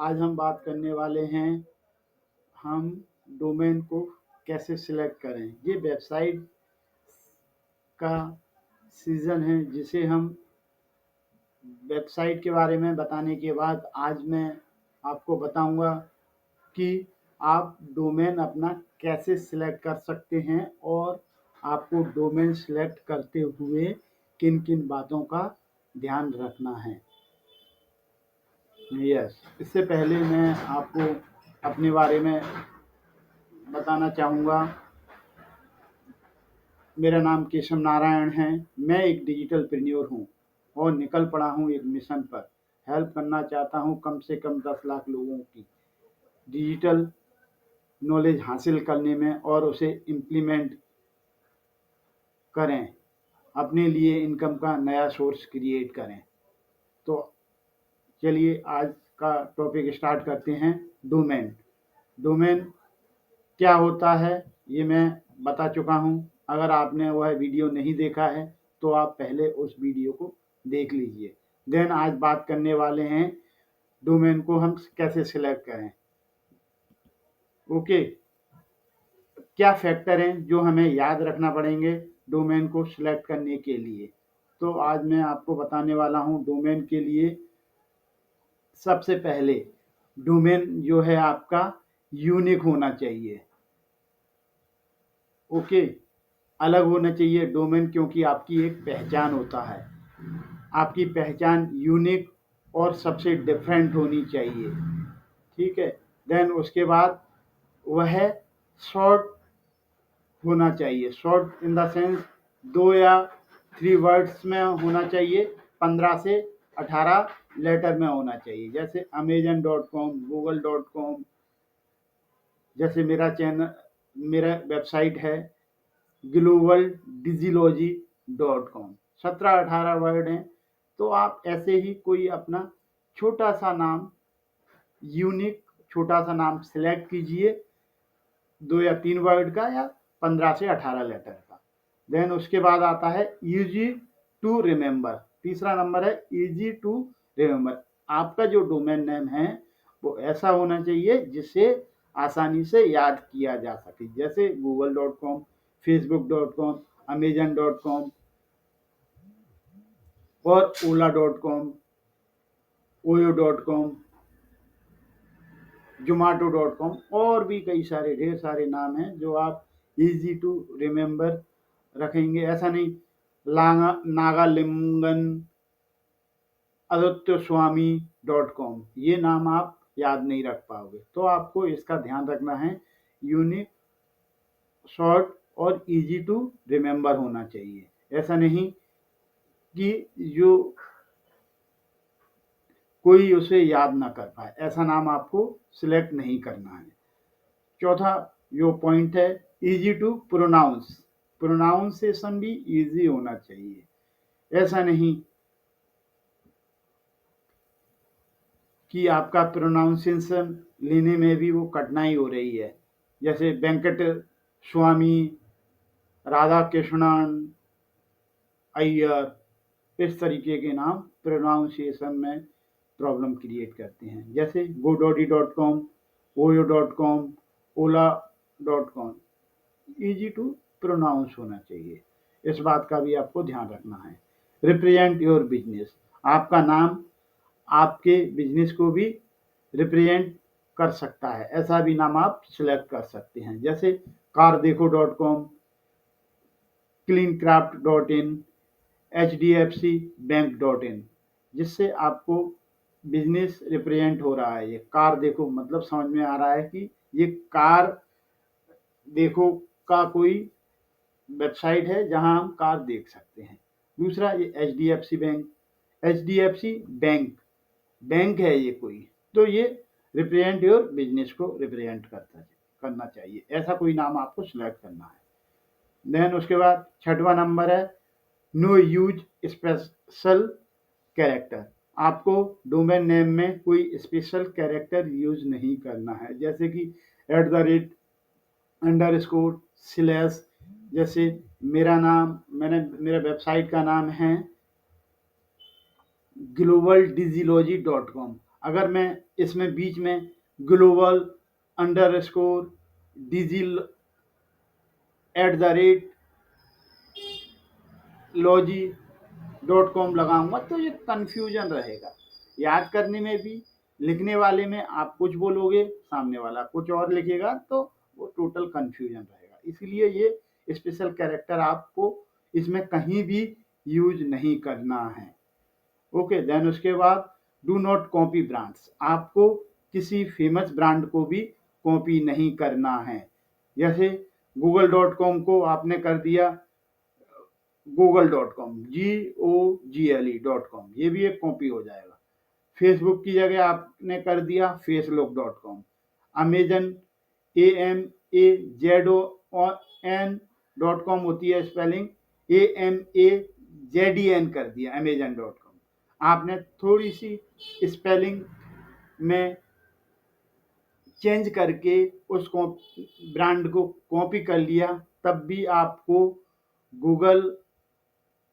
आज हम बात करने वाले हैं हम डोमेन को कैसे सिलेक्ट करें। ये वेबसाइट का सीज़न है जिसे हम वेबसाइट के बारे में बताने के बाद आज मैं आपको बताऊंगा कि आप डोमेन अपना कैसे सिलेक्ट कर सकते हैं और आपको डोमेन सिलेक्ट करते हुए किन किन बातों का ध्यान रखना है। इससे पहले मैं आपको अपने बारे में बताना चाहूँगा। मेरा नाम केशव नारायण है। मैं एक डिजिटल प्रेन्योर हूँ और निकल पड़ा हूँ एक मिशन पर। हेल्प करना चाहता हूँ कम से कम 10 लाख लोगों की डिजिटल नॉलेज हासिल करने में और उसे इम्प्लीमेंट करें, अपने लिए इनकम का नया सोर्स क्रिएट करें। तो चलिए आज का टॉपिक स्टार्ट करते हैं। डोमेन डोमेन क्या होता है ये मैं बता चुका हूँ। अगर आपने वह वीडियो नहीं देखा है तो आप पहले उस वीडियो को देख लीजिए। देन आज बात करने वाले हैं डोमेन को हम कैसे सिलेक्ट करें। ओके, क्या फैक्टर हैं जो हमें याद रखना पड़ेंगे डोमेन को सिलेक्ट करने के लिए। तो आज मैं आपको बताने वाला हूँ डोमेन के लिए। सबसे पहले डोमेन जो है आपका यूनिक होना चाहिए। ओके, अलग होना चाहिए डोमेन, क्योंकि आपकी एक पहचान होता है। आपकी पहचान यूनिक और सबसे डिफरेंट होनी चाहिए। ठीक है। देन उसके बाद वह शॉर्ट होना चाहिए। शॉर्ट इन द सेंस 2 या 3 वर्ड्स में होना चाहिए। 15 से 18 लेटर में होना चाहिए। जैसे amazon.com, google.com, जैसे मेरा वेबसाइट है globaldigilology.com। 17-18 वर्ड हैं। तो आप ऐसे ही कोई अपना छोटा सा नाम, यूनिक छोटा सा नाम सिलेक्ट कीजिए, 2 या 3 वर्ड का या 15 से 18 लेटर का। देन उसके बाद आता है इजी टू रिमेंबर। तीसरा नंबर है इजी टू रिमेंबर। आपका जो डोमेन नेम है वो ऐसा होना चाहिए जिससे आसानी से याद किया जा सके। जैसे google.com, facebook.com, amazon.com और ola.com, oyo.com, zomato.com और भी कई सारे ढेर सारे नाम हैं जो आप इजी टू रिमेंबर रखेंगे। ऐसा नहीं नागालिंगन आदित्यस्वामी.com, ये नाम आप याद नहीं रख पाओगे। तो आपको इसका ध्यान रखना है, यूनिक, शॉर्ट और इजी टू रिमेंबर होना चाहिए। ऐसा नहीं कि जो कोई उसे याद ना कर पाए, ऐसा नाम आपको सिलेक्ट नहीं करना है। चौथा जो पॉइंट है इजी टू प्रोनाउंस। प्रोनाउंसिएशन भी इजी होना चाहिए। ऐसा नहीं कि आपका प्रोनाउंसिएशन लेने में भी वो कठिनाई हो रही है। जैसे वेंकट स्वामी, राधा कृष्णन अय्यर, इस तरीके के नाम प्रोनाउंसिएशन में प्रॉब्लम क्रिएट करते हैं। जैसे godaddy.com, oyo.com, ola.com, easy to pronounce होना चाहिए। इस बात का भी आपको ध्यान रखना है। Represent your business. आपका नाम आपके बिजनेस को भी रिप्रेजेंट कर सकता है। ऐसा भी नाम आप सिलेक्ट कर सकते हैं। जैसे car-dekho.com, cleancraft.in, hdfcbank.in, जिससे आपको बिजनेस रिप्रेजेंट हो रहा है। ये कार देखो मतलब समझ में आ रहा है कि ये कार देखो का कोई वेबसाइट है जहां हम कार देख सकते हैं। दूसरा ये एचडीएफसी बैंक। एचडीएफसी बैंक है ये कोई, तो ये रिप्रेजेंट योर बिजनेस को रिप्रेजेंट करना चाहिए। ऐसा कोई नाम आपको सिलेक्ट करना है। देन उसके बाद छठवां नंबर है नो यूज स्पेशल कैरेक्टर। आपको डोमेन नेम में कोई स्पेशल कैरेक्टर यूज नहीं करना है। जैसे कि @ अंडरस्कोर स्लैश। जैसे मेरा वेबसाइट का नाम है globaldigilology.com। अगर मैं इसमें बीच में global underscore diesel @ logy .com लगाऊंगा तो ये कंफ्यूजन रहेगा, याद करने में भी, लिखने वाले में आप कुछ बोलोगे, सामने वाला कुछ और लिखेगा, तो वो टोटल कंफ्यूजन रहेगा। इसलिए ये स्पेशल कैरेक्टर आपको इसमें कहीं भी यूज नहीं करना है। ओके, देन उसके बाद डू नॉट कॉपी ब्रांड्स, आपको किसी फेमस ब्रांड को भी कॉपी नहीं करना है। जैसे google.com को आपने कर दिया google.com, GOGLE.com, ये भी एक कॉपी हो जाएगा। फेसबुक की जगह आपने कर दिया facebook.com, अमेजन AMAZON होती है स्पेलिंग, AMAZEN कर दिया amazon.com। आपने थोड़ी सी स्पेलिंग में चेंज करके उसको ब्रांड को कॉपी कर लिया, तब भी आपको गूगल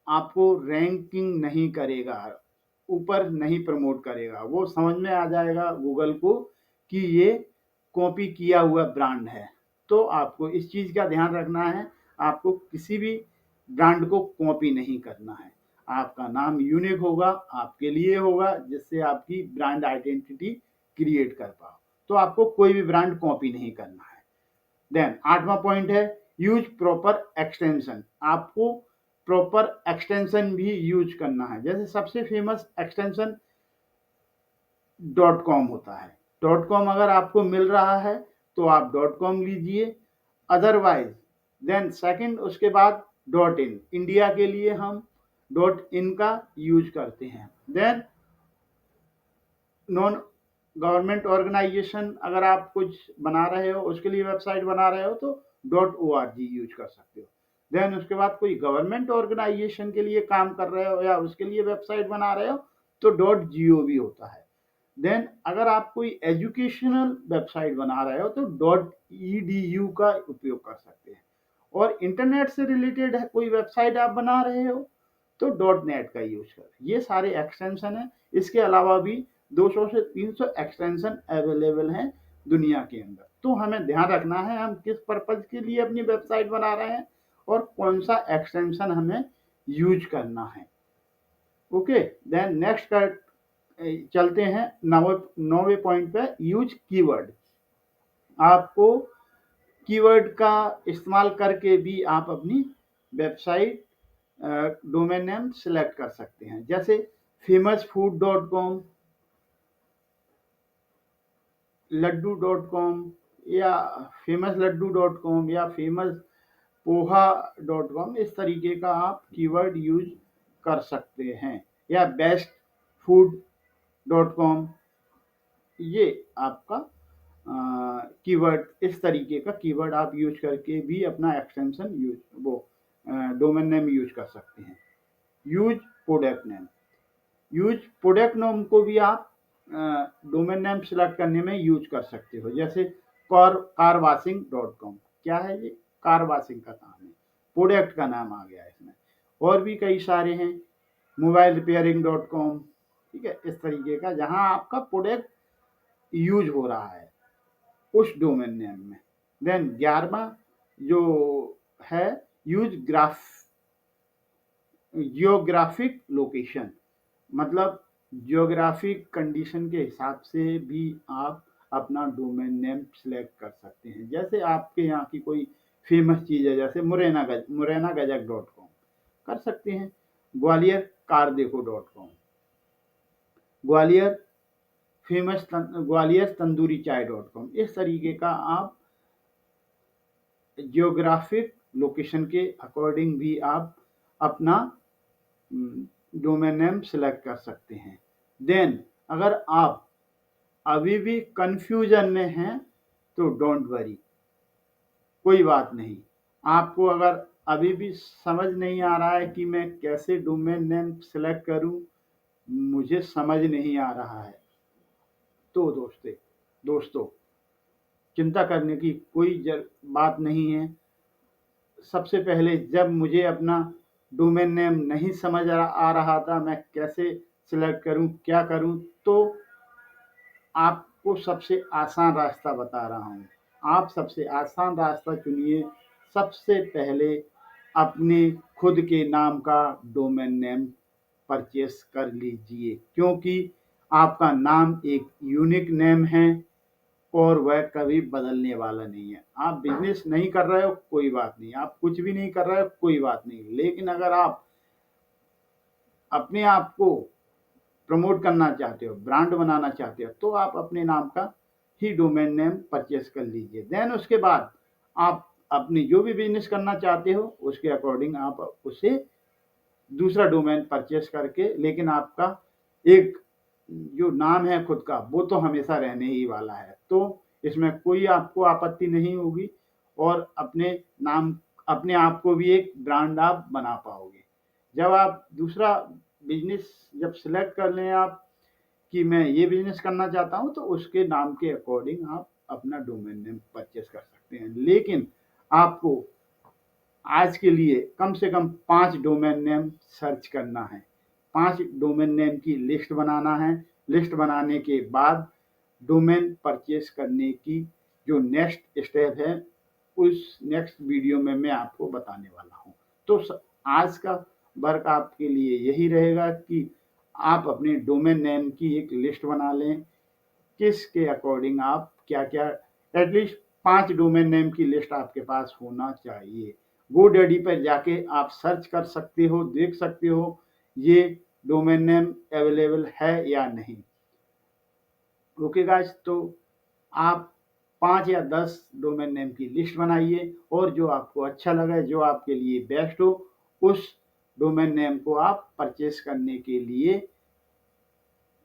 आपको रैंकिंग नहीं करेगा, ऊपर नहीं प्रमोट करेगा। वो समझ में आ जाएगा गूगल को कि ये कॉपी किया हुआ ब्रांड है। तो आपको इस चीज़ का ध्यान रखना है, आपको किसी भी ब्रांड को कॉपी नहीं करना है। आपका नाम यूनिक होगा, आपके लिए होगा, जिससे आपकी ब्रांड आइडेंटिटी क्रिएट कर पाओ। तो आपको कोई भी ब्रांड कॉपी नहीं करना है। देन 8वां पॉइंट है यूज प्रॉपर एक्सटेंशन, आपको प्रॉपर एक्सटेंशन भी यूज करना है। जैसे सबसे फेमस एक्सटेंशन .com होता है, .com अगर आपको मिल रहा है तो आप .com लीजिए, अदरवाइज देन सेकंड उसके बाद .in, इंडिया के लिए हम .in का यूज करते हैं। देन नॉन गवर्नमेंट ऑर्गेनाइजेशन अगर आप कुछ बना रहे हो, उसके लिए वेबसाइट बना रहे हो तो .org यूज कर सकते हो। देन उसके बाद कोई गवर्नमेंट ऑर्गेनाइजेशन के लिए काम कर रहे हो या उसके लिए वेबसाइट बना रहे हो तो .gov होता है। देन अगर आप कोई एजुकेशनल वेबसाइट बना रहे हो तो .edu का उपयोग कर सकते हैं। और इंटरनेट से रिलेटेड है कोई वेबसाइट आप बना रहे हो तो .net का यूज करें। ये सारे एक्सटेंशन है। इसके अलावा भी 200 से 300 एक्सटेंशन अवेलेबल हैं दुनिया के अंदर। तो हमें ध्यान रखना है हम किस पर्पज के लिए अपनी वेबसाइट बना रहे हैं और कौन सा एक्सटेंशन हमें यूज करना है। ओके, देन नेक्स्ट चलते हैं 9वें पॉइंट पे, यूज कीवर्ड। आपको कीवर्ड का इस्तेमाल करके भी आप अपनी वेबसाइट डोमेन नेम सिलेक्ट कर सकते हैं। जैसे famousfood.com, laddu.com या famousladdu.com या famouspoha.com, इस तरीके का आप कीवर्ड यूज कर सकते हैं। या bestfood.com, ये आपका कीवर्ड, इस तरीके का कीवर्ड आप यूज करके भी अपना एक्सटेंशन डोमेन नेम यूज कर सकते हैं। Use product name, use product name को भी आप डोमेन नेम सिलेक्ट करने में यूज कर सकते हो। जैसे carwashing.com, क्या है ये? कार वॉशिंग का काम है, प्रोडक्ट का नाम आ गया इसमें। और भी कई सारे हैं, mobilerepairing.com, ठीक है, इस तरीके का जहां आपका प्रोडक्ट यूज हो रहा है उस डोमेन नेम में। देन 11वां जो है यूज जियोग्राफिक लोकेशन, मतलब जियोग्राफिक कंडीशन के हिसाब से भी आप अपना डोमेन नेम सिलेक्ट कर सकते हैं। जैसे आपके यहाँ की कोई फेमस चीज़ है, जैसे मुरैना गजक.com कर सकते हैं। ग्वालियर कारदेखो.com, ग्वालियर ग्वालियर तंदूरी चाय.com, इस तरीके का आप जियोग्राफिक लोकेशन के अकॉर्डिंग भी आप अपना डोमेन नेम सिलेक्ट कर सकते हैं। देन अगर आप अभी भी कंफ्यूजन में हैं तो डोंट वरी, कोई बात नहीं। आपको अगर अभी भी समझ नहीं आ रहा है कि मैं कैसे डोमेन नेम सिलेक्ट करूं, मुझे समझ नहीं आ रहा है, तो दोस्तों चिंता करने की कोई बात नहीं है। सबसे पहले जब मुझे अपना डोमेन नेम नहीं समझ आ रहा था, मैं कैसे सिलेक्ट करूं, क्या करूं, तो आपको सबसे आसान रास्ता बता रहा हूँ। आप सबसे आसान रास्ता चुनिए। सबसे पहले अपने खुद के नाम का डोमेन नेम परचेस कर लीजिए, क्योंकि आपका नाम एक यूनिक नेम है और वह कभी बदलने वाला नहीं है। आप बिजनेस नहीं कर रहे हो कोई बात नहीं, आप कुछ भी नहीं कर रहे हो कोई बात नहीं, लेकिन अगर आप अपने आप को प्रमोट करना चाहते हो, ब्रांड बनाना चाहते हो, तो आप अपने नाम का ही डोमेन नेम परचेस कर लीजिए। देन उसके बाद आप अपनी जो भी बिजनेस करना चाहते हो उसके अकॉर्डिंग आप उसे दूसरा डोमेन परचेस करके, लेकिन आपका एक जो नाम है खुद का वो तो हमेशा रहने ही वाला है, तो इसमें कोई आपको आपत्ति नहीं होगी और अपने आप को भी एक ब्रांड आप बना पाओगे। जब आप दूसरा बिजनेस जब सिलेक्ट कर लें आप कि मैं ये बिजनेस करना चाहता हूँ, तो उसके नाम के अकॉर्डिंग आप अपना डोमेन नेम परचेस कर सकते हैं। लेकिन आपको आज के लिए कम से कम 5 डोमेन नेम सर्च करना है, 5 डोमेन नेम की लिस्ट बनाना है। लिस्ट बनाने के बाद डोमेन परचेस करने की जो नेक्स्ट स्टेप है, उस नेक्स्ट वीडियो में मैं आपको बताने वाला हूँ। तो आज का वर्क आपके लिए यही रहेगा कि आप अपने डोमेन नेम की एक लिस्ट बना लें, किसके अकॉर्डिंग आप क्या-क्या एटलीस्ट 5 डोमेन नेम की लिस्ट आपके पास होना चाहिए। गोडैडी पर जाके आप सर्च कर सकते हो, देख सकते हो ये डोमेन नेम अवेलेबल है या नहीं। ओके गाइस, तो आप 5 या 10 डोमेन नेम की लिस्ट बनाइए और जो आपको अच्छा लगे, जो आपके लिए बेस्ट हो, उस डोमेन नेम को आप परचेस करने के लिए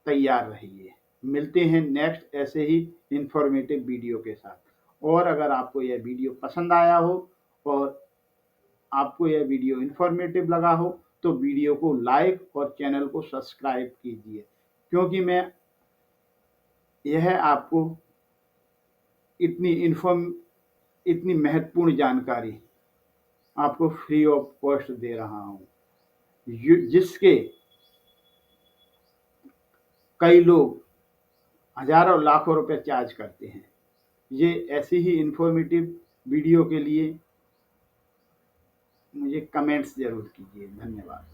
तैयार रहिए। मिलते हैं नेक्स्ट ऐसे ही इंफॉर्मेटिव वीडियो के साथ। और अगर आपको यह वीडियो पसंद आया हो और आपको यह वीडियो इंफॉर्मेटिव लगा हो, तो वीडियो को लाइक और चैनल को सब्सक्राइब कीजिए, क्योंकि मैं यह आपको इतनी महत्वपूर्ण जानकारी आपको फ्री ऑफ कॉस्ट दे रहा हूँ, जिसके कई लोग हजारों लाखों रुपए चार्ज करते हैं। ये ऐसी ही इंफॉर्मेटिव वीडियो के लिए मुझे कमेंट्स ज़रूर कीजिए। धन्यवाद।